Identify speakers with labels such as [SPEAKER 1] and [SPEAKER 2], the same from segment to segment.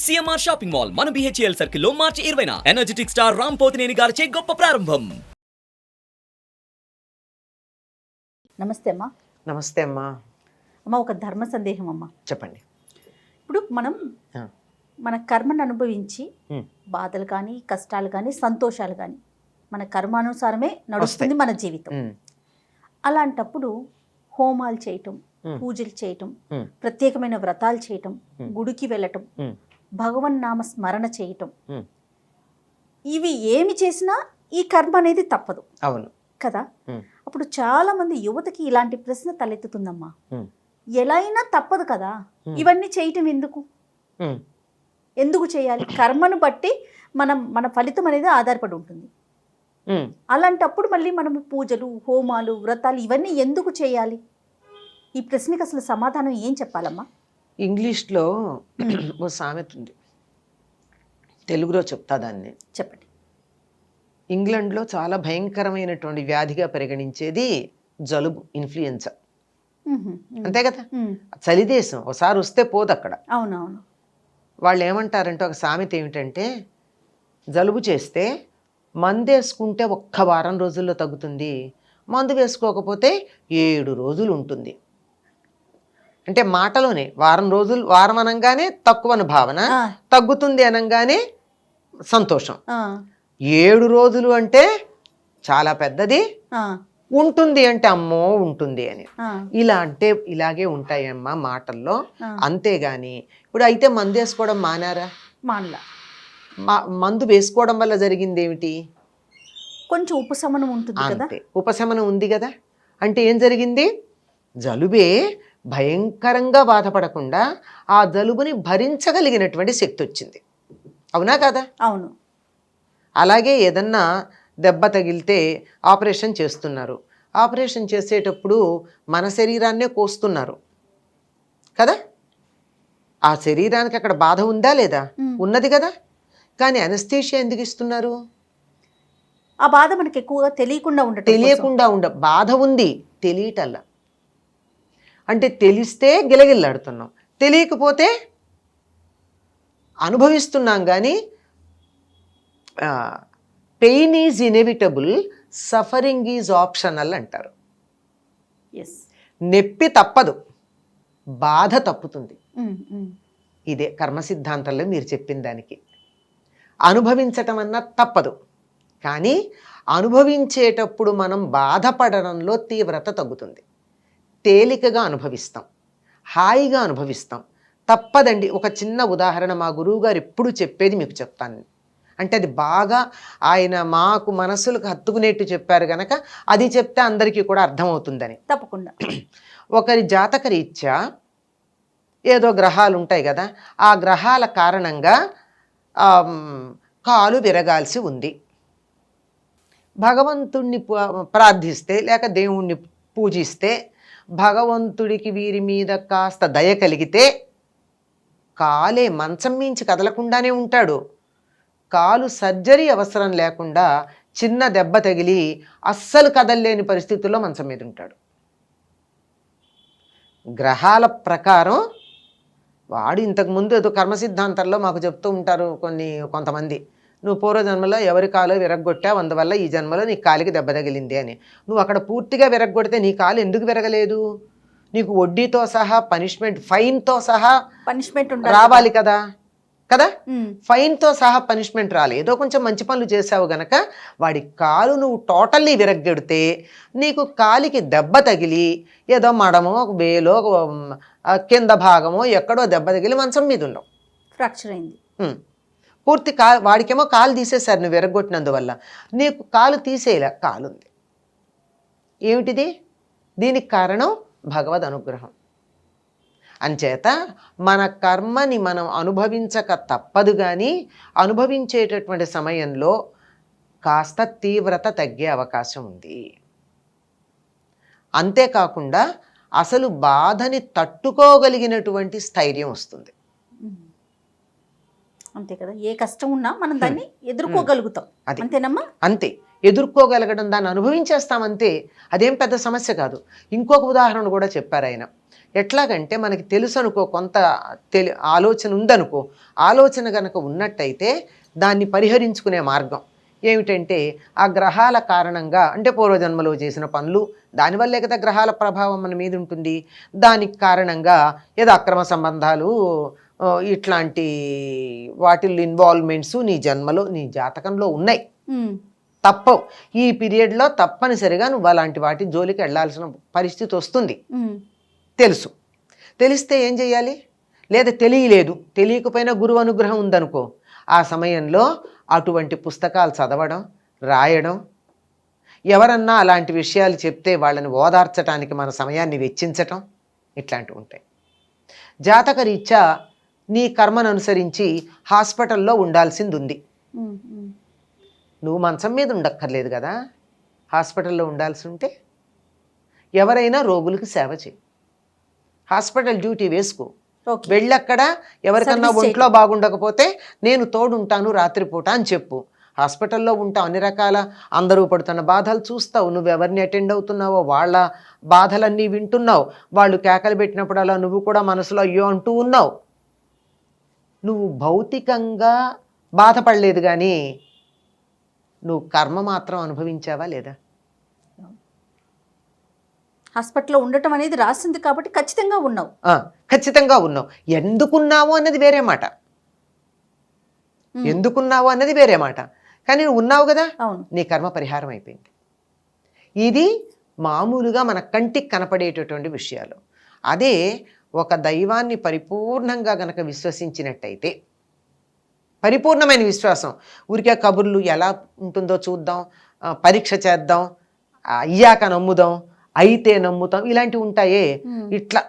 [SPEAKER 1] CMR shopping mall మన BHEL సర్కిల్లో మార్చి 20న energetic star Ram Pothineni గారిచే గొప్ప ప్రారంభం.
[SPEAKER 2] నమస్తే అమ్మా.
[SPEAKER 3] నమస్తే అమ్మా.
[SPEAKER 2] అమ్మ, ఒక ధర్మ సందేహం అమ్మా.
[SPEAKER 3] చెప్పండి.
[SPEAKER 2] ఇప్పుడు మనం మన కర్మను అనుభవించి బాధలు కానీ, కష్టాలు కానీ, సంతోషాలు కానీ మన కర్మానుసారమే నడుస్తుంది మన జీవితం. అలాంటప్పుడు హోమాలు చేయటం, పూజలు చేయటం, ప్రత్యేకమైన వ్రతాలు చేయటం, గుడికి వెళ్ళటం, భగవన్ నామ స్మరణ చేయటం, ఇవి ఏమి చేసినా ఈ కర్మ అనేది తప్పదు.
[SPEAKER 3] అవును
[SPEAKER 2] కదా. అప్పుడు చాలా మంది యువతకి ఇలాంటి ప్రశ్న తలెత్తుతుందమ్మా, ఎలా అయినా తప్పదు కదా, ఇవన్నీ చేయటం ఎందుకు, ఎందుకు చేయాలి? కర్మను బట్టి మన ఫలితం అనేది ఆధారపడి ఉంటుంది. అలాంటప్పుడు మళ్ళీ మనం పూజలు, హోమాలు, వ్రతాలు ఇవన్నీ ఎందుకు చేయాలి? ఈ ప్రశ్నకి అసలు సమాధానం ఏం చెప్పాలమ్మా?
[SPEAKER 3] ఇంగ్లీష్లో ఓ సామెత ఉంది, తెలుగులో చెప్తా దాన్ని.
[SPEAKER 2] చెప్పండి.
[SPEAKER 3] ఇంగ్లాండ్లో చాలా భయంకరమైనటువంటి వ్యాధిగా పరిగణించేది జలుబు, ఇన్ఫ్లుయెన్జా. అంతే కదా, చలి దేశం, ఒకసారి వస్తే పోదు అక్కడ.
[SPEAKER 2] అవునవును.
[SPEAKER 3] వాళ్ళు ఏమంటారంటే, ఒక సామెత ఏమిటంటే, జలుబు చేస్తే మందు వేసుకుంటే ఒక్క వారం రోజుల్లో తగ్గుతుంది, మందు వేసుకోకపోతే 7 రోజులు ఉంటుంది. అంటే మాటలోనే వారం అనగానే తక్కువని భావన, తగ్గుతుంది అనగానే సంతోషం. 7 రోజులు అంటే చాలా పెద్దది, ఉంటుంది అంటే అమ్మో ఉంటుంది అని. ఇలాగే ఉంటాయమ్మా మాటల్లో. అంతేగాని ఇప్పుడు అయితే మందు వేసుకోవడం మానారా?
[SPEAKER 2] మానలా.
[SPEAKER 3] మందు వేసుకోవడం వల్ల జరిగింది ఏమిటి?
[SPEAKER 2] కొంచెం ఉపశమనం ఉంటుంది కదా.
[SPEAKER 3] ఉపశమనం ఉంది కదా. అంటే ఏం జరిగింది? జలుబే భయంకరంగా బాధపడకుండా ఆ జలుబుని భరించగలిగినటువంటి శక్తి వచ్చింది. అవునా కదా?
[SPEAKER 2] అవును.
[SPEAKER 3] అలాగే ఏదన్నా దెబ్బ తగిలితే ఆపరేషన్ చేస్తున్నారు. ఆపరేషన్ చేసేటప్పుడు మన శరీరాన్నే కోస్తున్నారు కదా. ఆ శరీరానికి అక్కడ బాధ ఉందా లేదా? ఉన్నది కదా. కానీ అనస్థీషియా ఎందుకు ఇస్తున్నారు?
[SPEAKER 2] ఆ బాధ మనకి ఎక్కువగా తెలియకుండా
[SPEAKER 3] బాధ ఉంది, తెలియటల్లా. అంటే తెలిస్తే గిలగిల్లాడుతున్నాం, తెలియకపోతే అనుభవిస్తున్నాం. కానీ pain is inevitable, suffering is optional అంటారు. నొప్పి తప్పదు, బాధ తప్పుతుంది. ఇదే కర్మ సిద్ధాంతంలో మీరు చెప్పిన దానికి. అనుభవించటం అన్నా తప్పదు, కానీ అనుభవించేటప్పుడు మనం బాధపడడంలో తీవ్రత తగ్గుతుంది. తేలికగా అనుభవిస్తాం, హాయిగా అనుభవిస్తాం. తప్పదండి. ఒక చిన్న ఉదాహరణ మా గురువు గారు ఎప్పుడు చెప్పేది మీకు చెప్తాను. అంటే అది బాగా ఆయన మాకు మనసులకు హత్తుకునేట్టు చెప్పారు కనుక అది చెప్తే అందరికీ కూడా అర్థమవుతుందని.
[SPEAKER 2] తప్పకుండా.
[SPEAKER 3] ఒకరి జాతక రీత్యా ఏదో గ్రహాలు ఉంటాయి కదా, ఆ గ్రహాల కారణంగా కాలు విరగాల్సి ఉంది. భగవంతుణ్ణి ప్రార్థిస్తే లేక దేవుణ్ణి పూజిస్తే భగవంతుడికి వీరి మీద కాస్త దయ కలిగితే కాలే మంచం మించి కదలకుండానే ఉంటాడు. కాలు సర్జరీ అవసరం లేకుండా చిన్న దెబ్బ తగిలి అస్సలు కదలలేని పరిస్థితుల్లో మంచం మీద ఉంటాడు. గ్రహాల ప్రకారం వాడు ఇంతకుముందు ఏదో కర్మ సిద్ధాంతంలో మాకు చెప్తూ ఉంటారు కొంతమంది, నువ్వు పూర్వజన్మలో ఎవరి కాలు విరగ్గొట్టావు, అందువల్ల ఈ జన్మలో నీ కాలికి దెబ్బ తగిలింది అని. నువ్వు అక్కడ పూర్తిగా విరగ్గొడితే నీ కాలు ఎందుకు విరగలేదు? నీకు వడ్డీతో సహా పనిష్మెంట్, ఫైన్తో సహా పనిష్మెంట్ రావాలి కదా. ఫైన్తో సహా పనిష్మెంట్ రాలి. ఏదో కొంచెం మంచి పనులు చేసావు గనక వాడి కాలు నువ్వు టోటల్లీ విరగ్గొడితే నీకు కాలికి దెబ్బ తగిలి ఏదో మడమో, వేలో, కింద భాగమో ఎక్కడో దెబ్బ తగిలి మంచం మీద ఉండవు,
[SPEAKER 2] ఫ్రాక్చర్ అయింది.
[SPEAKER 3] పూర్తి వాడికేమో కాలు తీసేశారు నువ్వు విరగొట్టినందువల్ల. నీకు కాలు తీసేయలే, కాలుంది. ఏమిటిది? దీనికి కారణం భగవద్ అనుగ్రహం. అంచేత మన కర్మని మనం అనుభవించక తప్పదు. కానీ అనుభవించేటటువంటి సమయంలో కాస్త తీవ్రత తగ్గే అవకాశం ఉంది. అంతేకాకుండా అసలు బాధని తట్టుకోగలిగినటువంటి స్థైర్యం వస్తుంది.
[SPEAKER 2] అంతే కదా. ఏ కష్టం ఉన్నా మనం దాన్ని ఎదుర్కోగలుగుతాం. అంతేనమ్మా?
[SPEAKER 3] అంతే, ఎదుర్కోగలగడం, దాన్ని అనుభవించేస్తాం అంతే. అదేం పెద్ద సమస్య కాదు. ఇంకొక ఉదాహరణ కూడా చెప్పారు ఆయన. ఎట్లాగంటే మనకి తెలుసు అనుకో, కొంత ఆలోచన ఉందనుకో, ఆలోచన కనుక ఉన్నట్టయితే దాన్ని పరిహరించుకునే మార్గం ఏమిటంటే ఆ గ్రహాల కారణంగా, అంటే పూర్వజన్మలో చేసిన పనులు దానివల్లే కదా గ్రహాల ప్రభావం మన మీద ఉంటుంది. దానికి కారణంగా ఏదో అక్రమ సంబంధాలు, ఇట్లాంటి వాటిల్లో ఇన్వాల్వ్మెంట్స్ నీ జన్మలో నీ జాతకంలో ఉన్నాయి, తప్పవు. ఈ పీరియడ్లో తప్పనిసరిగా నువ్వు అలాంటి వాటి జోలికి వెళ్ళాల్సిన పరిస్థితి వస్తుంది. తెలుసు. తెలిస్తే ఏం చేయాలి? లేదా తెలియలేదు, తెలియకపోయినా గురువు అనుగ్రహం ఉందనుకో, ఆ సమయంలో అటువంటి పుస్తకాలు చదవడం, రాయడం, ఎవరన్నా అలాంటి విషయాలు చెప్తే వాళ్ళని ఓదార్చడానికి మన సమయాన్ని వెచ్చించటం, ఇట్లాంటివి ఉంటాయి. జాతకరీత్యా నీ కర్మను అనుసరించి హాస్పిటల్లో ఉండాల్సింది ఉంది. నువ్వు మంచం మీద ఉండక్కర్లేదు కదా, హాస్పిటల్లో ఉండాల్సి ఉంటే ఎవరైనా రోగులకు సేవ చేయి, హాస్పిటల్ డ్యూటీ వేసుకో, వెళ్ళక్కడ ఎవరికన్నా ఒంట్లో బాగుండకపోతే నేను తోడుంటాను రాత్రిపూట అని చెప్పు. హాస్పిటల్లో ఉంటావు, అన్ని రకాల అందరూ పడుతున్న బాధలు చూస్తావు, నువ్వు ఎవరిని అటెండ్ అవుతున్నావో వాళ్ళ బాధలన్నీ వింటున్నావు, వాళ్ళు కేకలు పెట్టినప్పుడు అలా నువ్వు కూడా మనసులో అయ్యో అంటూ ఉన్నావు. నువ్వు భౌతికంగా బాధపడలేదు కానీ నువ్వు కర్మ మాత్రం అనుభవించావా లేదా?
[SPEAKER 2] హాస్పిటల్లో ఉండటం అనేది రాసింది కాబట్టి ఖచ్చితంగా ఉన్నావు.
[SPEAKER 3] ఖచ్చితంగా ఉన్నావు. ఎందుకున్నావు అన్నది వేరే మాట, ఎందుకున్నావు అన్నది వేరే మాట, కానీ నువ్వు ఉన్నావు కదా, నీ కర్మ పరిహారం అయిపోయింది. ఇది మామూలుగా మన కంటికి కనపడేటటువంటి విషయాలు. అదే ఒక దైవాన్ని పరిపూర్ణంగా గనక విశ్వసించినట్టయితే, పరిపూర్ణమైన విశ్వాసం, ఊరికే కబుర్లు ఎలా ఉంటుందో చూద్దాం, పరీక్ష చేద్దాం, అయ్యాక నమ్ముదాం, అయితే నమ్ముతాం, ఇలాంటివి ఉంటాయే, ఇట్లా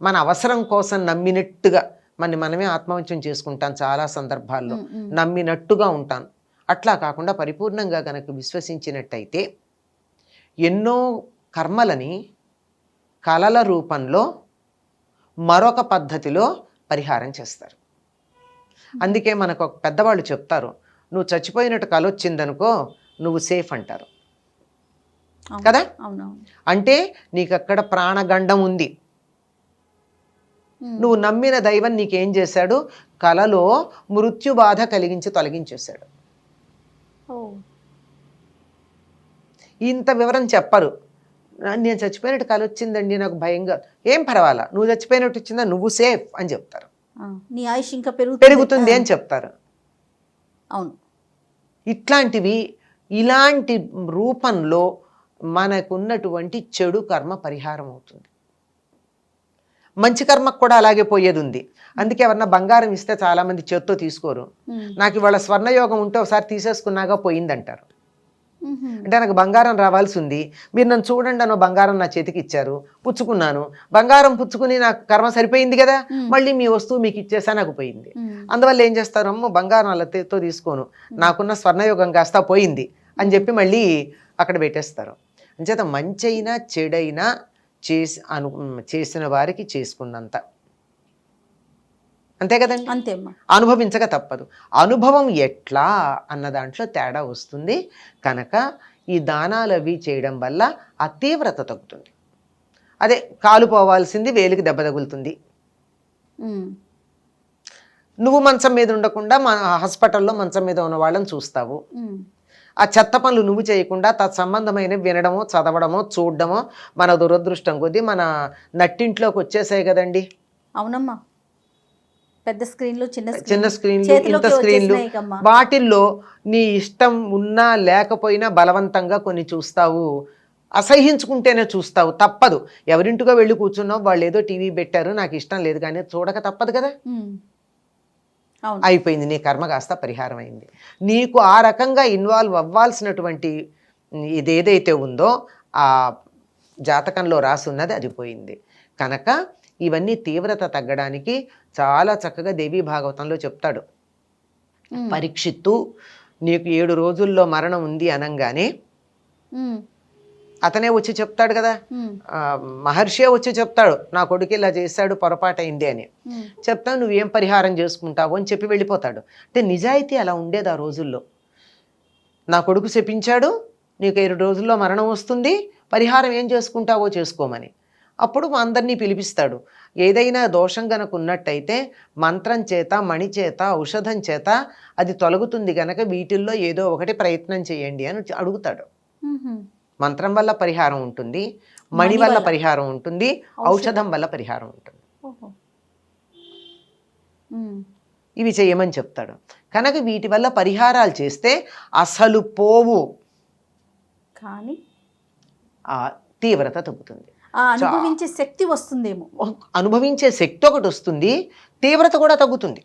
[SPEAKER 3] మన అవసరం కోసం నమ్మినట్టుగా మనమే ఆత్మవంచం చేసుకుంటాం చాలా సందర్భాల్లో, నమ్మినట్టుగా ఉంటాను. అట్లా కాకుండా పరిపూర్ణంగా గనక విశ్వసించినట్టయితే ఎన్నో కర్మలని కళల రూపంలో మరొక పద్ధతిలో పరిహారం చేస్తారు. అందుకే మనకు ఒక పెద్దవాళ్ళు చెప్తారు, నువ్వు చచ్చిపోయినట్టు కల వచ్చిందనుకో నువ్వు సేఫ్ అంటారు కదా. అంటే నీకు అక్కడ ప్రాణగండం ఉంది, నువ్వు నమ్మిన దైవం నీకేం చేశాడు, కలలో మృత్యు బాధ కలిగించి తొలగించేశాడు. ఇంత వివరం చెప్పరు. నేను చచ్చిపోయినట్టు కల వచ్చిందండి, నాకు భయంగా, ఏం పర్వాలా, నువ్వు చచ్చిపోయినట్టు వచ్చిందా, నువ్వు సేఫ్ అని చెప్తారు.
[SPEAKER 2] నీ ఆయుష్ ఇంకా
[SPEAKER 3] పెరుగుతుంది అని చెప్తారు.
[SPEAKER 2] అవును,
[SPEAKER 3] ఇట్లాంటివి, ఇలాంటి రూపంలో మనకున్నటువంటి చెడు కర్మ పరిహారం అవుతుంది. మంచి కర్మకు కూడా అలాగే పోయేది ఉంది. అందుకే ఎవరన్నా బంగారం ఇస్తే చాలా మంది చేత్తో తీసుకోరు. నాకు ఇవాళ స్వర్ణయోగం ఉంటే ఒకసారి తీసేసుకున్నాగా పోయిందంటారు. అంటే నాకు బంగారం రావాల్సి ఉంది, మీరు నన్ను చూడండి అని బంగారం నా చేతికి ఇచ్చారు, పుచ్చుకున్నాను, బంగారం పుచ్చుకుని నాకు కర్మ సరిపోయింది కదా, మళ్ళీ మీ వస్తువు మీకు ఇచ్చేసా నాకు పోయింది. అందువల్ల ఏం చేస్తారు, అమ్మో బంగారం అలతో తీసుకోను, నాకున్న స్వర్ణయోగం కాస్త పోయింది అని చెప్పి మళ్ళీ అక్కడ పెట్టేస్తారు. అంచేత మంచైనా చెడైనా చేసిన వారికి చేసుకున్నంత, అంతే కదండి,
[SPEAKER 2] అంతే,
[SPEAKER 3] అనుభవించక తప్పదు. అనుభవం ఎట్లా అన్న దాంట్లో తేడా వస్తుంది కనుక ఈ దానాలు అవి చేయడం వల్ల ఆ తీవ్రత తగ్గుతుంది. అదే కాలు పోవాల్సింది వేలికి దెబ్బ తగులుతుంది. నువ్వు మంచం మీద ఉండకుండా హాస్పిటల్లో మంచం మీద ఉన్న వాళ్ళని చూస్తావు, ఆ చెత్త పనులు నువ్వు చేయకుండా తత్సంబంధమైన వినడమో చదవడమో చూడడమో మన దురదృష్టం కొద్దీ మన నట్టింట్లోకి వచ్చేసాయి కదండి.
[SPEAKER 2] అవునమ్మా, పెద్ద స్క్రీన్లు,
[SPEAKER 3] చిన్న స్క్రీన్లు, ఇంత స్క్రీన్లు, వాటిల్లో నీ ఇష్టం ఉన్నా లేకపోయినా బలవంతంగా కొన్ని చూస్తావు, అసహ్యించుకుంటేనే చూస్తావు, తప్పదు. ఎవరింటికో వెళ్ళి కూర్చున్నావు, వాళ్ళు ఏదో టీవీ పెట్టారు, నాకు ఇష్టం లేదు కానీ చూడక తప్పదు కదా. అయిపోయింది, నీ కర్మ కాస్త పరిహారం అయింది. నీకు ఆ రకంగా ఇన్వాల్వ్ అవ్వాల్సినటువంటి ఇదేదైతే ఉందో ఆ జాతకంలో రాసున్నది అది పోయింది కనుక ఇవన్నీ తీవ్రత తగ్గడానికి చాలా చక్కగా దేవీ భాగవతంలో చెప్తాడు. పరీక్షిత్తు నీకు 7 రోజుల్లో మరణం ఉంది అనంగానే అతనే వచ్చి చెప్తాడు కదా, మహర్షే వచ్చి చెప్తాడు, నా కొడుకు ఇలా చేశాడు, పొరపాటైంది అని చెప్తావు, నువ్వేం పరిహారం చేసుకుంటావు అని చెప్పి వెళ్ళిపోతాడు. అంటే నిజాయితీ అలా ఉండేది ఆ రోజుల్లో. నా కొడుకు శపించాడు, నీకు 7 రోజుల్లో మరణం వస్తుంది, పరిహారం ఏం చేసుకుంటావో చేసుకోమని. అప్పుడు అందరినీ పిలిపిస్తాడు. ఏదైనా దోషం గనక ఉన్నట్టయితే మంత్రం చేత, మణి చేత, ఔషధం చేత అది తొలగుతుంది గనక వీటిల్లో ఏదో ఒకటి ప్రయత్నం చేయండి అని అడుగుతాడు. మంత్రం వల్ల పరిహారం ఉంటుంది, మణి వల్ల పరిహారం ఉంటుంది, ఔషధం వల్ల పరిహారం ఉంటుంది. ఇవి చేయమని చెప్తాడు. కనుక వీటి వల్ల పరిహారాలు చేస్తే అసలు పోవు, కానీ ఆ తీవ్రత తగ్గుతుంది,
[SPEAKER 2] అనుభవించే శక్తి వస్తుందేమో.
[SPEAKER 3] అనుభవించే శక్తి ఒకటి వస్తుంది, తీవ్రత కూడా తగ్గుతుంది.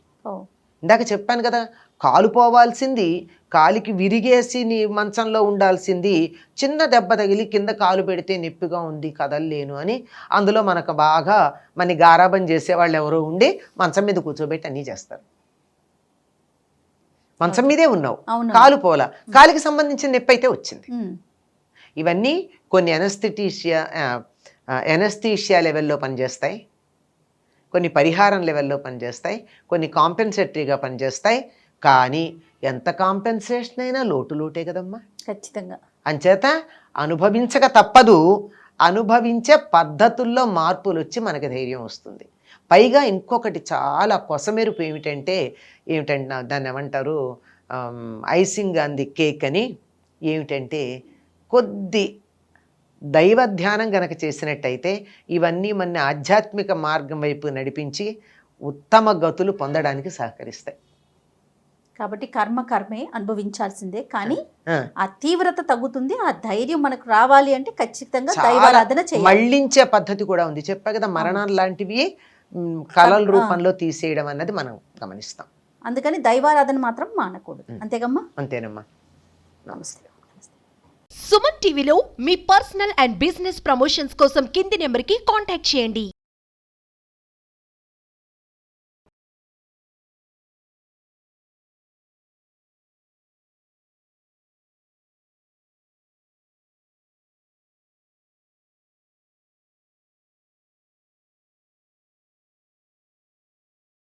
[SPEAKER 3] ఇందాక చెప్పాను కదా, కాలు పోవాల్సింది, కాలికి విరిగేసి నీ మంచంలో ఉండాల్సింది చిన్న దెబ్బ తగిలి కింద కాలు పెడితే నొప్పిగా ఉంది కదలలేను అని అందులో మనకు బాగా మన గారాబం చేసేవాళ్ళు ఎవరో ఉండి మంచం మీద కూర్చోబెట్టి అన్నీ చేస్తారు. మంచం మీదే ఉన్నావు, కాలు పోలా, కాలికి సంబంధించిన నొప్పి అయితే వచ్చింది. ఇవన్నీ కొన్ని ఎనస్థీషియా లెవెల్లో పనిచేస్తాయి, కొన్ని పరిహారం లెవెల్లో పనిచేస్తాయి, కొన్ని కాంపెన్సేటరీగా పనిచేస్తాయి. కానీ ఎంత కాంపెన్సేషన్ అయినా లోటే కదమ్మా.
[SPEAKER 2] ఖచ్చితంగా.
[SPEAKER 3] అంచేత అనుభవించక తప్పదు, అనుభవించే పద్ధతుల్లో మార్పులు వచ్చి మనకి ధైర్యం వస్తుంది. పైగా ఇంకొకటి చాలా కొసమెరుపు ఏమిటంటే దాన్ని ఏమంటారు, ఐసింగ్ ఆన్ ది కేక్ అని. ఏమిటంటే కొద్ది దైవ ధ్యానం గనక చేసినట్టయితే ఇవన్నీ మన ఆధ్యాత్మిక మార్గం వైపు నడిపించి ఉత్తమ గతులు పొందడానికి సహకరిస్తాయి.
[SPEAKER 2] కాబట్టి కర్మే అనుభవించాల్సిందే, కానీ ఆ తీవ్రత తగ్గుతుంది. ఆ ధైర్యం మనకు రావాలి అంటే ఖచ్చితంగా దైవారాధన చేయాలి.
[SPEAKER 3] మళ్ళించే పద్ధతి కూడా ఉంది. చెప్పా కదా, మరణాలు లాంటివి కళల రూపంలో తీసేయడం అన్నది మనం గమనిస్తాం.
[SPEAKER 2] అందుకని దైవారాధన మాత్రం మానకూడదు. అంతేగమ్మా?
[SPEAKER 3] అంతేనమ్మా.
[SPEAKER 2] నమస్తే.
[SPEAKER 4] సుమన్ టీవీలో మీ పర్సనల్ అండ్ బిజినెస్ ప్రమోషన్స్ కోసం కింది నెంబర్కి కాంటాక్ట్ చేయండి.